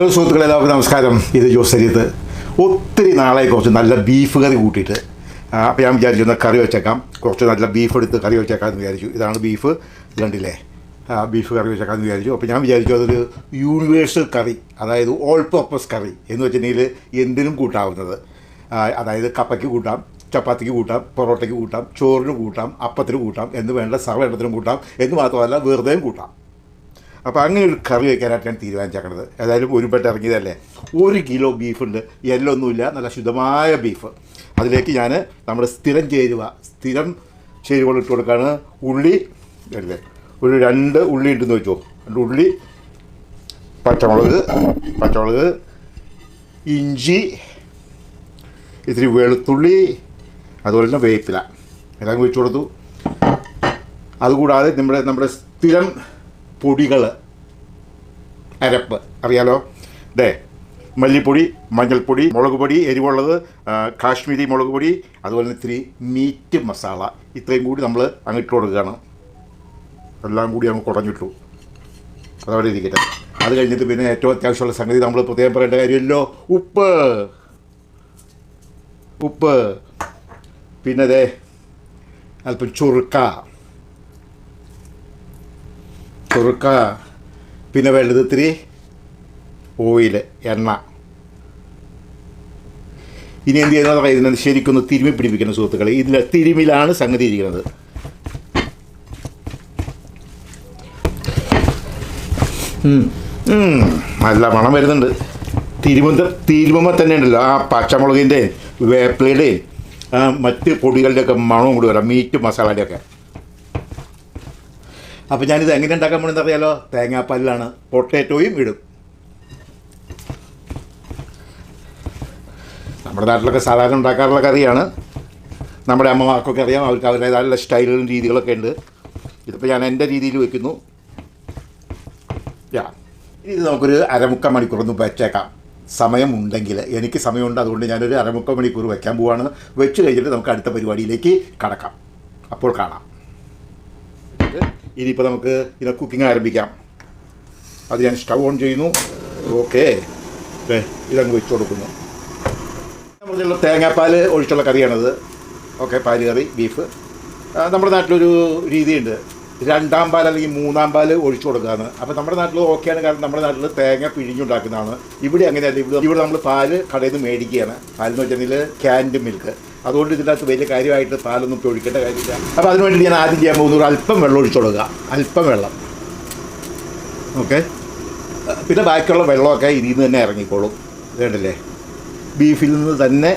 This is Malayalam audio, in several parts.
സുഹൃത്തുക്കളെ എല്ലാവർക്കും നമസ്കാരം. ഇത് ജോസ് സരിയത്ത്. ഒത്തിരി നാളായി കുറച്ച് നല്ല ബീഫ് കറി കൂട്ടിയിട്ട്. അപ്പോൾ ഞാൻ വിചാരിച്ചു എന്നാൽ കറി വെച്ചേക്കാം, കുറച്ച് നല്ല ബീഫ് എടുത്ത് കറി വെച്ചേക്കാമെന്ന് വിചാരിച്ചു. ഇതാണ് ബീഫ്, ഇത് കണ്ടില്ലേ, ബീഫ് കറി വെച്ചേക്കാമെന്ന് വിചാരിച്ചു. അപ്പോൾ ഞാൻ വിചാരിച്ചു അതൊരു യൂണിവേഴ്സൽ കറി, അതായത് ഓൾ പർപ്പസ് കറി എന്ന് വെച്ചിട്ടുണ്ടെങ്കിൽ എന്തിനും കൂട്ടാവുന്നത്. അതായത് കപ്പയ്ക്ക് കൂട്ടാം, ചപ്പാത്തിക്ക് കൂട്ടാം, പൊറോട്ടയ്ക്ക് കൂട്ടാം, ചോറിന് കൂട്ടാം, അപ്പത്തിന് കൂട്ടാം, എന്ന് വേണ്ട സർവ്വ എണ്ണത്തിനും കൂട്ടാം, എന്ന് മാത്രമല്ല വെറുതെയും കൂട്ടാം. അപ്പോൾ അങ്ങനെ ഒരു കറി വയ്ക്കാനായിട്ട് ഞാൻ തീരുമാനിച്ചേക്കണത്. ഏതായാലും ഒരു പെട്ട് ഇറങ്ങിയതല്ലേ. 1 കിലോ ബീഫുണ്ട്, എല്ലൊന്നുമില്ല, നല്ല ശുദ്ധമായ ബീഫ്. അതിലേക്ക് ഞാൻ നമ്മുടെ സ്ഥിരം ചേരുവകൾ ഇട്ട് കൊടുക്കുകയാണ്. ഉള്ളി അല്ലേ, ഒരു 2 ഉള്ളി ഉണ്ടെന്ന് വെച്ചോ, 2 ഉള്ളി, പച്ചമുളക്, ഇഞ്ചി, ഇത്തിരി വെളുത്തുള്ളി, അതുപോലെ തന്നെ വേപ്പില എല്ലാം വെച്ച് കൊടുത്തു. അതുകൂടാതെ നമ്മുടെ സ്ഥിരം പൊടികൾ, അരപ്പ് അറിയാലോ, മല്ലിപ്പൊടി, മഞ്ഞൾപ്പൊടി, മുളക് പൊടി, എരിവുള്ളത്, കാശ്മീരി മുളക് പൊടി, അതുപോലെ തന്നെ ഇത്തിരി മീറ്റ് മസാല, ഇത്രയും കൂടി നമ്മൾ അങ്ങിട്ട് കൊടുക്കുകയാണ്. എല്ലാം കൂടി അങ്ങ് കുടഞ്ഞിട്ടു, അതവിടെ ഇരിക്കട്ടെ. അത് കഴിഞ്ഞിട്ട് പിന്നെ ഏറ്റവും അത്യാവശ്യമുള്ള സംഗതി നമ്മൾ പ്രത്യേകം പറയേണ്ട കാര്യമല്ലോ, ഉപ്പ്, പിന്നെ അല്പം ചുറുക്ക, പിന്നെ വേണ്ടത് ഇത്തിരി ഓയിൽ, എണ്ണ. ഇനി എന്ത് ചെയ്യുന്നത് പറയുന്നത്, ശരിക്കൊന്ന് തിരുമ്മി പിടിപ്പിക്കണം സുഹൃത്തുക്കളെ. ഇതിൽ തിരുമിലാണ് സംഗതി ഇരിക്കുന്നത്. നല്ല മണം വരുന്നുണ്ട്. തിരുമുമ്പോൾ തന്നെ ഉണ്ടല്ലോ ആ പച്ചമുളകിൻ്റെയും വേപ്പിലയുടെയും മറ്റ് പൊടികളുടെയൊക്കെ മണവും കൂടി വരാം, മീറ്റ് മസാലയുടെയൊക്കെ. അപ്പോൾ ഞാനിത് എങ്ങനെ ഉണ്ടാക്കാൻ പോകണമെന്ന് അറിയാലോ. തേങ്ങാപ്പാലിലാണ്, പൊട്ടാറ്റോയും ഇടും. നമ്മുടെ നാട്ടിലൊക്കെ സാധാരണ ഉണ്ടാക്കാറുള്ള കറിയാണ്. നമ്മുടെ അമ്മമാർക്കൊക്കെ അറിയാം, അവർക്ക് അവരുടേതായുള്ള സ്റ്റൈലുകളും രീതികളൊക്കെ ഉണ്ട്. ഇതിപ്പോൾ ഞാൻ എൻ്റെ രീതിയിൽ വയ്ക്കുന്നു. ഇത് നമുക്കൊരു 1/4 മണിക്കൂറൊന്ന് വെച്ചേക്കാം, സമയമുണ്ടെങ്കിൽ. എനിക്ക് സമയമുണ്ട്, അതുകൊണ്ട് ഞാനൊരു 1/4 മണിക്കൂർ വയ്ക്കാൻ പോവാണ്. വെച്ച് കഴിഞ്ഞിട്ട് നമുക്ക് അടുത്ത പരിപാടിയിലേക്ക് കടക്കാം. അപ്പോൾ കാണാം. ഇനിയിപ്പോൾ നമുക്ക് ഇത് കുക്കിംഗ് ആരംഭിക്കാം. അത് ഞാൻ സ്റ്റൗ ഓൺ ചെയ്യുന്നു. ഓക്കെ, ഇതങ്ങ് വെച്ച് കൊടുക്കുന്നു. നമ്മളുള്ള തേങ്ങാപ്പാൽ ഒഴിച്ചുള്ള കറിയാണിത്. ഓക്കെ, പാല് കറി, ബീഫ്. നമ്മുടെ നാട്ടിലൊരു രീതിയുണ്ട്, 2ാം പാൽ അല്ലെങ്കിൽ 3ാം പാൽ ഒഴിച്ചു കൊടുക്കുകയാണ്. അപ്പോൾ നമ്മുടെ നാട്ടിൽ ഓക്കെയാണ്, കാരണം നമ്മുടെ നാട്ടിൽ തേങ്ങ പിഴിഞ്ഞുണ്ടാക്കുന്നതാണ്. ഇവിടെ അങ്ങനെയല്ല. ഇവിടെ നമ്മൾ പാല് കടയിൽ നിന്ന് മേടിക്കുകയാണ്. പാലെന്ന് വെച്ചിട്ടുണ്ടെങ്കിൽ ക്യാൻഡ് മിൽക്ക്. അതുകൊണ്ട് ഇതിൻ്റെ അകത്ത് വലിയ കാര്യമായിട്ട് പാലൊന്നും ഇപ്പോൾ ഒഴിക്കേണ്ട കാര്യമില്ല. അപ്പോൾ അതിന് വേണ്ടി ഞാൻ ആദ്യം ചെയ്യാൻ പോകുന്നത് അല്പം വെള്ളം ഒഴിച്ചു കൊടുക്കുക, അല്പം വെള്ളം. ഓക്കെ, പിന്നെ ബാക്കിയുള്ള വെള്ളമൊക്കെ ഇതിൽ നിന്ന് തന്നെ ഇറങ്ങിക്കോളും. വേണ്ടല്ലേ, ബീഫിൽ നിന്ന് തന്നെ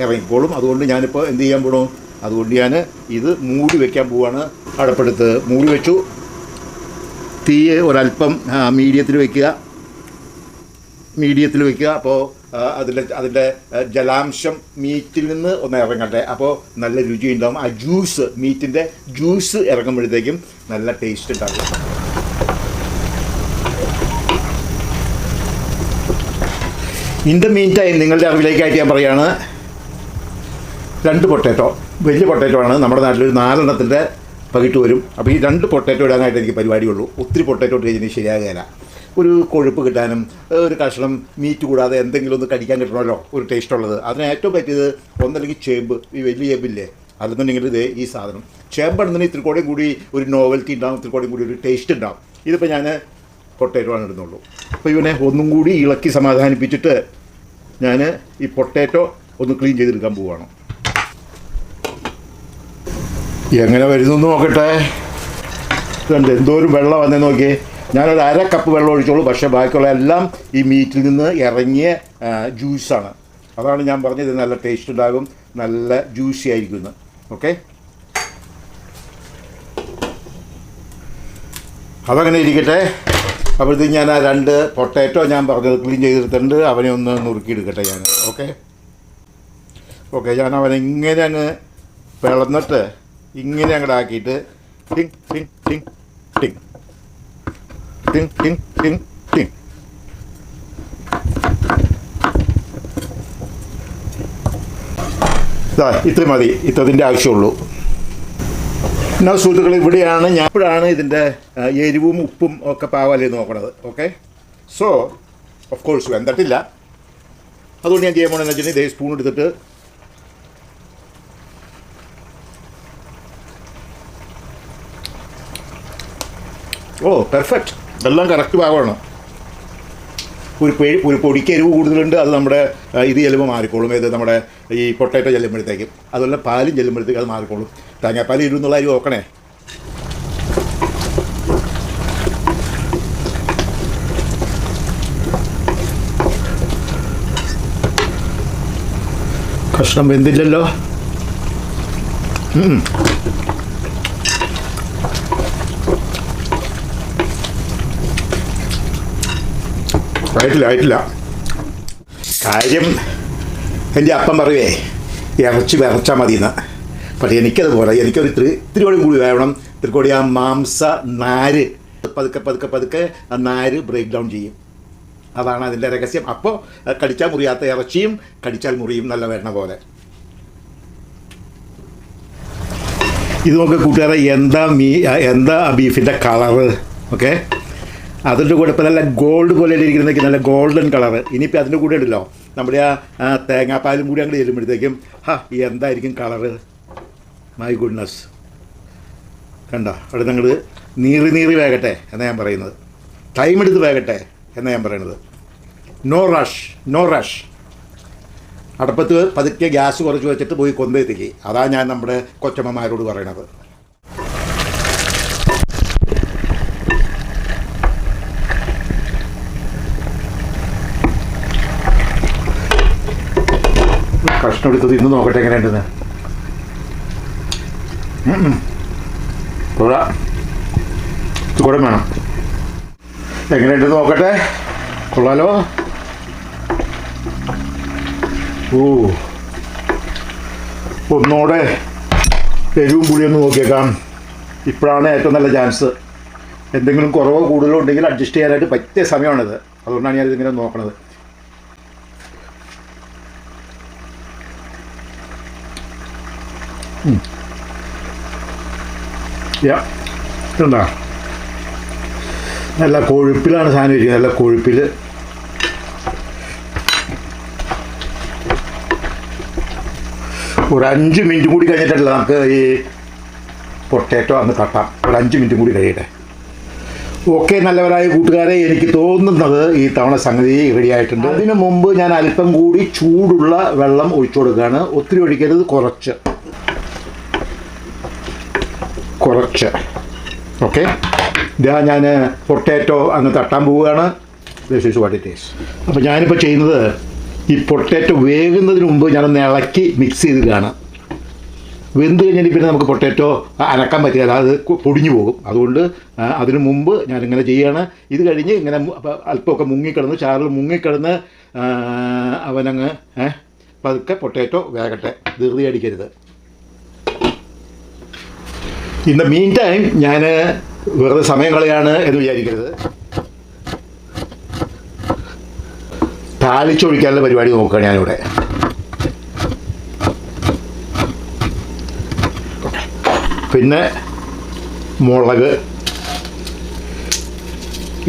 ഇറങ്ങിക്കോളും. അതുകൊണ്ട് ഞാനിപ്പോൾ എന്ത് ചെയ്യാൻ പോകണു, അതുകൊണ്ട് ഞാൻ ഇത് മൂടി വയ്ക്കാൻ പോവാണ്. അടുപ്പെടുത്ത് മൂടി വെച്ചു. തീ ഒരല്പം മീഡിയത്തിൽ വയ്ക്കുക. അപ്പോൾ അതിൻ്റെ ജലാംശം മീറ്റിൽ നിന്ന് ഒന്ന് ഇറങ്ങട്ടെ. അപ്പോൾ നല്ല രുചി ഉണ്ടാകും. ആ ജ്യൂസ്, മീറ്റിൻ്റെ ജ്യൂസ് ഇറങ്ങുമ്പോഴത്തേക്കും നല്ല ടേസ്റ്റ് ഉണ്ടാകും. ഇൻ ദ മീൻ ടൈം നിങ്ങളുടെ അറിവിലേക്കായിട്ട് ഞാൻ പറയുകയാണ്, 2 പൊട്ടാറ്റോ, വലിയ പൊട്ടാറ്റോ ആണ്. നമ്മുടെ നാട്ടിലൊരു 4 എണ്ണത്തിൻ്റെ പകിട്ട് വരും. അപ്പോൾ ഈ 2 പൊട്ടാറ്റോ ഇടാനായിട്ട് എനിക്ക് പരിപാടിയുള്ളൂ. ഒത്തിരി പൊട്ടാറ്റോ ഇട്ട് കഴിഞ്ഞാൽ ശരിയാകുകയില്ല. ഒരു കൊഴുപ്പ് കിട്ടാനും ഒരു കഷ്ണം മീറ്റ് കൂടാതെ എന്തെങ്കിലും ഒന്ന് കടിക്കാൻ കിട്ടണമല്ലോ, ഒരു ടേസ്റ്റ് ഉള്ളത്. അതിന് ഏറ്റവും പറ്റിയത് ഒന്നല്ലെങ്കിൽ ചേമ്പ്, ഈ വലിയ ചേമ്പില്ലേ, അല്ലെന്നുണ്ടെങ്കിൽ ഈ സാധനം ചേമ്പാണെന്നുണ്ടെങ്കിൽ ഇത്തിരി കൂടെയും കൂടി ഒരു നോവൽറ്റി ഉണ്ടാകും, ഇത്തിരി കൂടെയും കൂടി ഒരു ടേസ്റ്റ് ഉണ്ടാകും. ഇതിപ്പോൾ ഞാൻ പൊട്ടാറ്റോ ആണ് ഇടുന്നുള്ളൂ. അപ്പോൾ ഇവനെ ഒന്നും കൂടി ഇളക്കി സമാധാനിപ്പിച്ചിട്ട് ഞാൻ ഈ പൊട്ടാറ്റോ ഒന്ന് ക്ലീൻ ചെയ്തെടുക്കാൻ പോവുകയാണ്. എങ്ങനെ വരുന്നു നോക്കട്ടെ. ഇതുണ്ട്, എന്തോരം വെള്ളം വന്നേ നോക്കിയേ. ഞാനൊരു 1/2 കപ്പ് വെള്ളം ഒഴിച്ചോളൂ. പക്ഷേ ബാക്കിയുള്ള എല്ലാം ഈ മീറ്റിൽ നിന്ന് ഇറങ്ങിയ ജ്യൂസാണ്. അതാണ് ഞാൻ പറഞ്ഞത്, നല്ല ടേസ്റ്റ് ഉണ്ടാകും, നല്ല ജ്യൂസി ആയിരിക്കും. ഓക്കെ, അതങ്ങനെ ഇരിക്കട്ടെ. അപ്പോഴത്തേക്ക് ഞാൻ ആ 2 പൊട്ടാറ്റോ ഞാൻ പറഞ്ഞത് ക്ലീൻ ചെയ്തെടുത്തിട്ടുണ്ട്. അവനെ ഒന്ന് നുറുക്കിയെടുക്കട്ടെ ഞാൻ. ഓക്കെ, ഞാൻ അവനെ ഇങ്ങനെ അങ്ങ് പിളർന്നിട്ട് ഇങ്ങനെ അങ്ങോട്ട് ആക്കിയിട്ട് ടിങ് ടിങ് ടിങ് ടിങ് ടിങ് ടിങ് ടിങ് ടിങ്. ഇത്ര മതി, ഇത്രതിൻ്റെ ആവശ്യമുള്ളൂ. എന്നാൽ സുഹൃത്തുക്കൾ, ഇപ്പോഴാണ് ഇതിൻ്റെ എരിവും ഉപ്പും ഒക്കെ പാവല്ലേ നോക്കണത്. ഓക്കെ, സോ ഓഫ് കോഴ്സ് വെന്തിട്ടില്ല. അതുകൊണ്ട് ഞാൻ ചെയ്യാൻ പോകണമെന്ന് വെച്ചിട്ടുണ്ടെങ്കിൽ ഇതേ സ്പൂൺ എടുത്തിട്ട് പെർഫെക്റ്റ്, എല്ലാം കറക്റ്റ് ഭാഗമാണ്. ഒരു പൊടിക്ക് എരിവ് കൂടുതലുണ്ട്, അത് നമ്മുടെ ഇത് ചെല്ലുമ്പോൾ മാറിക്കോളും. ഏത് നമ്മുടെ ഈ പൊട്ടാറ്റോ ചെല്ലുമ്പോഴത്തേക്കും, അതുപോലെ പാലും ചെല്ലുമ്പോഴത്തേക്കും അത് മാറിക്കോളും. തേങ്ങാപ്പാൽ ഇരുന്നുള്ള അരി നോക്കണേ. കഷ്ണം വെന്തില്ലല്ലോ. ആയിട്ടില്ല. കാര്യം എൻ്റെ അപ്പം പറയുവേ ഇറച്ചി വിറച്ചാൽ മതിയെന്ന്. പക്ഷേ എനിക്കത് പോലെ ഇത്തിരി കൂടി വേണം. ഇത്തിരി ആ മാംസ നാര് പതുക്കെ ആ നാര് ബ്രേക്ക് ഡൗൺ ചെയ്യും. അതാണ് അതിൻ്റെ രഹസ്യം. അപ്പോൾ കടിച്ചാൽ മുറിയാത്ത ഇറച്ചിയും കടിച്ചാൽ മുറിയും നല്ല വേണ പോലെ. ഇത് നോക്ക് കൂട്ടുകാരെ, എന്താ ബീഫിൻ്റെ കളറ്. ഓക്കെ, അതിൻ്റെ കൂടെ ഇപ്പോൾ നല്ല ഗോൾഡ് പോലെ ഇരിക്കുന്നതൊക്കെ നല്ല ഗോൾഡൻ കളറ്. ഇനിയിപ്പോൾ അതിൻ്റെ കൂടെ ഉണ്ടല്ലോ നമ്മുടെ ആ തേങ്ങാപ്പാലും കൂടി അങ്ങോട്ട് ചെല്ലുമ്പോഴത്തേക്കും എന്തായിരിക്കും കളറ്. മൈ ഗുഡ്നസ്, കണ്ടോ അവിടെ നിങ്ങൾ നീറി വേകട്ടെ എന്നാണ് ഞാൻ പറയുന്നത്. ടൈം എടുത്ത് വേകട്ടെ എന്നാണ് ഞാൻ പറയുന്നത്. No rush. അടുപ്പത്ത് പതുക്കെ ഗ്യാസ് കുറച്ച് വെച്ചിട്ട് പോയി കൊന്തെത്തിക്ക്. അതാണ് ഞാൻ നമ്മുടെ കൊച്ചമ്മമാരോട് പറയണത്. കഷ്ണം എടുത്തത് ഇന്ന് നോക്കട്ടെ എങ്ങനെയുണ്ടെന്ന്. കൂടെ വേണം. എങ്ങനെയുണ്ടെന്ന് നോക്കട്ടെ. കൊള്ളാലോ. ഒന്നുകൂടെ എരിവും പുളിയൊന്ന് നോക്കിയേക്കാം. ഇപ്പോഴാണ് ഏറ്റവും നല്ല ചാൻസ്. എന്തെങ്കിലും കുറവോ കൂടുതലോ ഉണ്ടെങ്കിൽ അഡ്ജസ്റ്റ് ചെയ്യാനായിട്ട് പറ്റിയ സമയമാണിത്. അതുകൊണ്ടാണ് ഞാനിതിങ്ങനെ നോക്കണത്. എന്താ നല്ല കൊഴുപ്പിലാണ് സാധനം ഇരിക്കുന്നത്. നല്ല കൊഴുപ്പിൽ ഒരു 5 മിനിറ്റ് കൂടി കഴിഞ്ഞിട്ടല്ല നമുക്ക് ഈ പൊട്ടാറ്റോ അന്ന് തട്ടാം. ഒരു 5 മിനിറ്റ് കൂടി കഴിയട്ടെ. ഓക്കെ, നല്ലവരായ കൂട്ടുകാരെ, എനിക്ക് തോന്നുന്നത് ഈ തവണ സംഗതി റെഡി ആയിട്ടുണ്ട്. അതിന് മുമ്പ് ഞാൻ അല്പം കൂടി ചൂടുള്ള വെള്ളം ഒഴിച്ചു കൊടുക്കുകയാണ്. ഒത്തിരി ഒഴിക്കരുത്, കുറച്ച്. ഓക്കെ, ഇതാ ഞാൻ പൊട്ടാറ്റോ അങ്ങ് തട്ടാൻ പോവുകയാണ്. This is what it is. അപ്പോൾ ഞാനിപ്പോൾ ചെയ്യുന്നത് ഈ പൊട്ടാറ്റോ വേകുന്നതിന് മുമ്പ് ഞാനൊന്ന് ഇളക്കി മിക്സ് ചെയ്തിട്ടാണ്. വെന്ത് കഴിഞ്ഞാൽ പിന്നെ നമുക്ക് പൊട്ടാറ്റോ അനക്കാൻ പറ്റില്ല, അത് പൊടിഞ്ഞു പോകും. അതുകൊണ്ട് അതിന് മുമ്പ് ഞാനിങ്ങനെ ചെയ്യുകയാണ്. ഇത് കഴിഞ്ഞ് ഇങ്ങനെ അല്പമൊക്കെ മുങ്ങിക്കിടന്ന് ചാറിൽ മുങ്ങിക്കിടന്ന് അവനങ്ങ് പതുക്കെ പൊട്ടാറ്റോ വേകട്ടെ, ധൃതി അടിക്കരുത്. ഇൻ ദ മീൻ ടൈം ഞാൻ വെറുതെ സമയം കളയാണ് എന്ന് വിചാരിക്കരുത്. താളിച്ചൊഴിക്കാനുള്ള പരിപാടി നോക്കുകയാണ് ഞാനിവിടെ. പിന്നെ മുളക്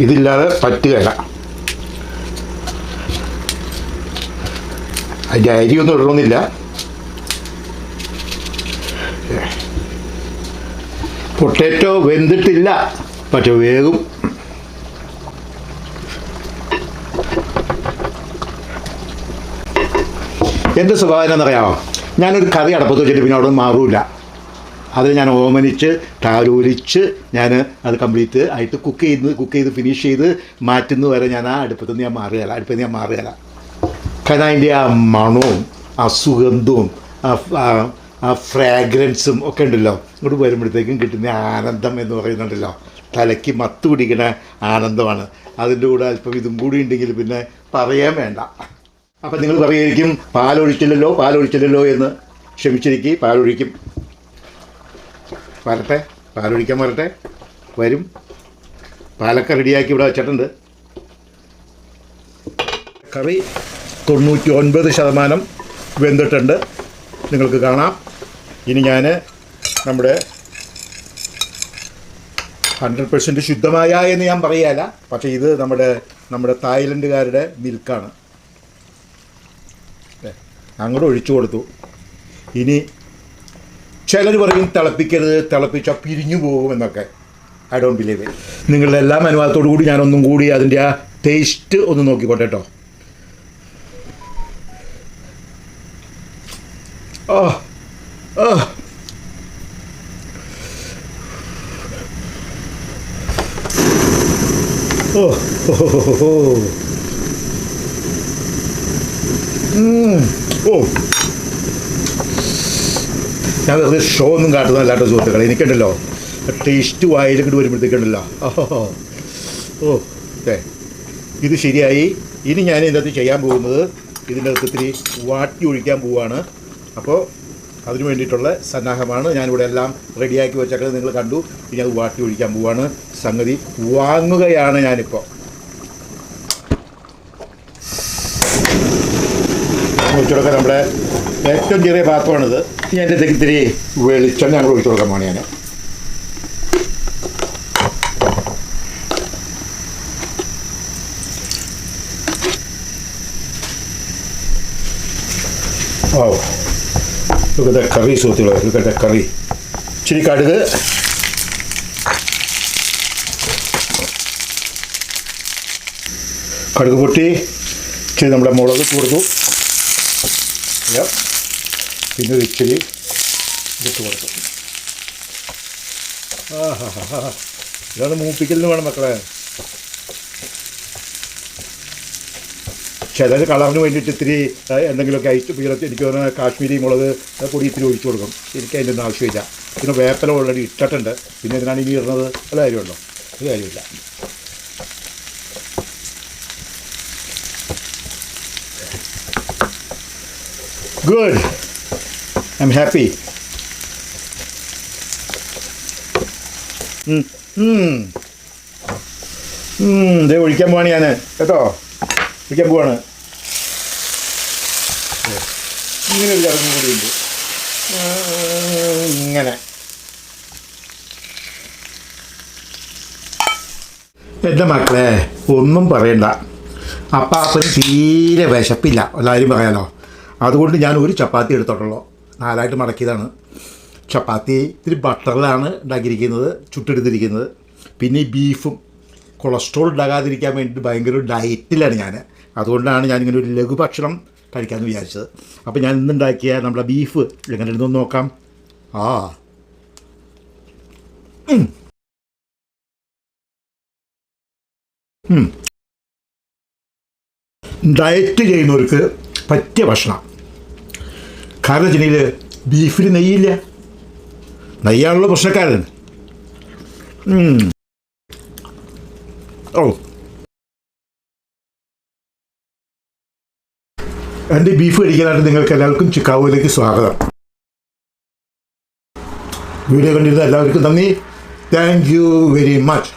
ഇതില്ലാതെ പറ്റുകയില്ല. അതിൻ്റെ അരിയൊന്നും ഇടണമെന്നില്ല. പൊട്ടാറ്റോ വെന്തിട്ടില്ല, പക്ഷെ വേഗം. എൻ്റെ സ്വഭാവം എന്നറിയാമോ, ഞാനൊരു കറി അടപ്പത്ത് വെച്ചിട്ട് പിന്നെ അവിടെ മാറൂല. അത് ഞാൻ ഓമനിച്ച് താലോലിച്ച് ഞാൻ അത് കംപ്ലീറ്റ് ആയിട്ട് കുക്ക് ചെയ്ത് ഫിനിഷ് ചെയ്ത് മാറ്റുന്ന വരെ ഞാൻ ആ അടുപ്പത്ത് നിന്ന് ഞാൻ മാറുകയില്ല. കാരണം അതിൻ്റെ ആ മണവും ആ സുഗന്ധവും ആ ഫ്രാഗ്രൻസും ഒക്കെ ഉണ്ടല്ലോ, ഇങ്ങോട്ട് വരുമ്പോഴത്തേക്കും കിട്ടുന്ന ആനന്ദം എന്ന് പറയുന്നുണ്ടല്ലോ, തലയ്ക്ക് മത്ത് പിടിക്കുന്ന ആനന്ദമാണ്. അതിൻ്റെ കൂടെ അല്പം ഇതും കൂടി ഉണ്ടെങ്കിൽ പിന്നെ പറയാൻ വേണ്ട. അപ്പം നിങ്ങൾ പറയുമായിരിക്കും പാലൊഴിച്ചില്ലല്ലോ എന്ന്. ക്ഷമിച്ചിരിക്കും, പാലൊഴിക്കും. പാലൊഴിക്കാൻ വരട്ടെ, വരും. പാലൊക്കെ റെഡിയാക്കി ഇവിടെ വെച്ചിട്ടുണ്ട്. കറി 99% വെന്തിട്ടുണ്ട്, നിങ്ങൾക്ക് കാണാം. ഇനി ഞാൻ നമ്മുടെ 100% ശുദ്ധമായ എന്ന് ഞാൻ പറയുകയില്ല, പക്ഷേ ഇത് നമ്മുടെ നമ്മുടെ തായ്ലൻഡുകാരുടെ മിൽക്കാണ്. അങ്ങോട്ട് ഒഴിച്ചു കൊടുത്തു. ഇനി ചിലർ പറയും തിളപ്പിക്കരുത്, തിളപ്പിച്ചാൽ പിരിഞ്ഞു പോകുമെന്നൊക്കെ. I don't believe it. നിങ്ങളുടെ എല്ലാം അനുവാദത്തോടു കൂടി ഞാനൊന്നും കൂടി അതിൻ്റെ ആ ടേസ്റ്റ് ഒന്ന് നോക്കിക്കോട്ടെ കേട്ടോ. ഓ ഓ ഓ ഓ ഞാൻ വെറുതെ ഷോ ഒന്നും കാട്ടുന്നതല്ലാട്ടോ സുഹൃത്തുക്കളെ. എനിക്കുണ്ടല്ലോ ടേസ്റ്റ് വായിലിങ്ങോട്ട് വരുമ്പോഴത്തേക്കുണ്ടല്ലോ ഓ ഇത് ശരിയായി. ഇനി ഞാൻ ഇതിൻ്റെ അകത്ത് ചെയ്യാൻ പോകുന്നത് ഇതിൻ്റെ അകത്ത് ഇത്തിരി വാട്ടി ഒഴിക്കാൻ പോവുകയാണ്. അപ്പോൾ അതിനു വേണ്ടിയിട്ടുള്ള സന്നാഹമാണ്. ഞാനിവിടെ എല്ലാം റെഡിയാക്കി വെച്ചേക്കുന്നത് നിങ്ങൾ കണ്ടു. ഇനി അത് വാട്ടി ഒഴിക്കാൻ പോവുകയാണ്. സംഗതി വാങ്ങുകയാണ് ഞാനിപ്പോൾ. ഒഴിച്ചുകൊടുക്കാൻ നമ്മുടെ ഏറ്റവും ചെറിയ പാത്രമാണിത്. ഞാൻ എൻ്റെ ഇത്തിരി വെളിച്ചെണ്ണ ഞങ്ങൾ ഒഴിച്ചു കൊടുക്കാൻ പോകണം. ഞാൻ ഓ ഇതൊക്കെ കറി സുഹൃത്തുക്കളെ, ഇതൊക്കെ കറി. ഇച്ചിരി കടുക്, കടുക് പൊട്ടി, ഇച്ചിരി നമ്മുടെ മുളക് കൊടുത്തു, പിന്നെ ഒരു ഇച്ചിരി ഇട്ട് കൊടുത്തു. ഇതാണ് മൂപ്പിക്കലിന് വേണം മക്കളെ. ചിലർ കളറിന് വേണ്ടിയിട്ട് ഇത്തിരി എന്തെങ്കിലുമൊക്കെ ഐറ്റം എനിക്ക് തോന്നുന്ന കാശ്മീരി മുളക് പൊടി ഇത്തിരി ഒഴിച്ചു കൊടുക്കും. എനിക്ക് അതിൻ്റെ ഒന്നും ആവശ്യമില്ല. പിന്നെ വേപ്പില ഓൾറെഡി ഇട്ടിട്ടുണ്ട്. പിന്നെ ഇതിനാണ് ഇനി ഇടുന്നത് വല്ല കാര്യമുണ്ടോ? ഒരു കാര്യമില്ല. Good, I am happy. ഇതേ ഒഴിക്കാൻ പോവാണ് ഞാൻ കേട്ടോ. ഒഴിക്കാൻ പോവാണ്. ഇങ്ങനെ ഒരു ചടങ്ങും കൂടിയുണ്ട്. ഇങ്ങനെ എൻ്റെ മക്കളെ ഒന്നും പറയണ്ട. അപ്പാപ്പന് തീരെ വിശപ്പില്ല, എല്ലാവരും പറയാലോ. അതുകൊണ്ട് ഞാൻ ഒരു ചപ്പാത്തി എടുത്തോട്ടുള്ളൂ. 4 മടക്കിയതാണ്. ചപ്പാത്തി ഇത്തിരി ബട്ടറിലാണ് ഉണ്ടാക്കിയിരിക്കുന്നത്, ചുട്ടെടുത്തിരിക്കുന്നത്. പിന്നെ ഈ ബീഫും കൊളസ്ട്രോൾ ഉണ്ടാകാതിരിക്കാൻ വേണ്ടിയിട്ട് ഭയങ്കര ഒരു ഡയറ്റിലാണ് ഞാൻ. അതുകൊണ്ടാണ് ഞാനിങ്ങനെ ഒരു ലഘുഭക്ഷണം കഴിക്കാമെന്ന് വിചാരിച്ചത്. അപ്പോൾ ഞാൻ ഇന്നുണ്ടാക്കിയ നമ്മുടെ ബീഫ് എങ്ങനെ ഇരുന്നൊന്ന് നോക്കാം. ഡയറ്റ് ചെയ്യുന്നവർക്ക് പറ്റിയ ഭക്ഷണം. കാരണം വെച്ചിട്ടുണ്ടെങ്കിൽ ബീഫിന് നെയ്യില്ല. നെയ്യാണുള്ള പ്രശ്നക്കാരൻ. ഓ എൻ്റെ ബീഫ് കഴിക്കാനായിട്ട് നിങ്ങൾക്ക് എല്ലാവർക്കും ചിക്കാഗോയിലേക്ക് സ്വാഗതം. വീഡിയോ കണ്ടിരുന്ന എല്ലാവർക്കും നന്ദി. Thank you very much.